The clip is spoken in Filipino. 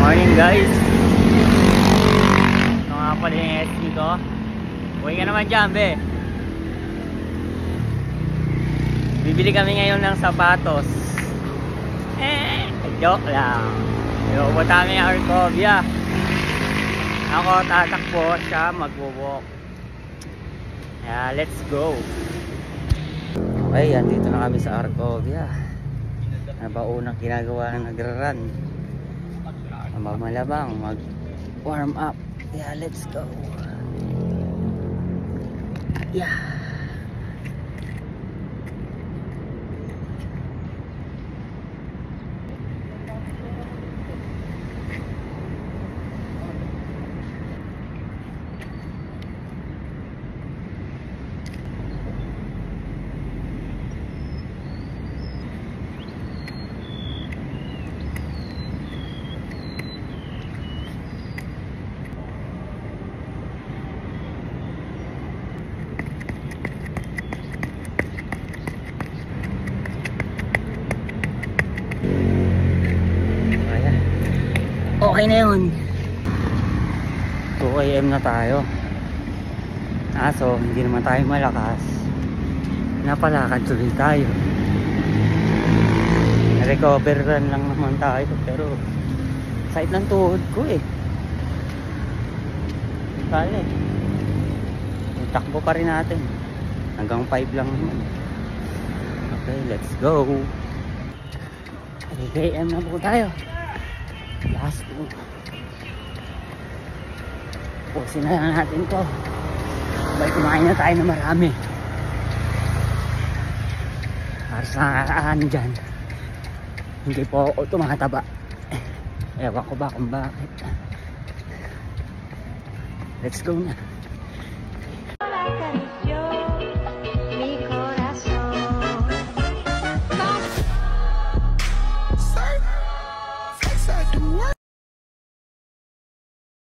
Morning guys. Ito nga pala yung SB ko. Uwi ka naman dyan, be. Bibili kami ngayon ng sapatos. Joke lang. Iupo kami ng Arcovia. Ako tatakbo, siya magwo-walk. Let's go. Okay, andito na kami sa Arcovia. Ano ba unang ginagawa ng nagra-run? Mamalabang mag-warm up. Let's go. Okay na yun. 2 AM na tayo. So hindi naman tayo malakas. Napalakad tuloy tayo. Recover run lang naman tayo. Pero sakit ng tuhod ko eh. Kala eh. Takbo pa rin natin. Hanggang 5 lang naman. Okay, let's go. 3 AM na po tayo. Last po. Pusin na lang natin to. Balik kumain na tayo na marami. Para sa nakaraan dyan, hindi po ako tumataba. Ewan ko ba kung bakit. Let's go na.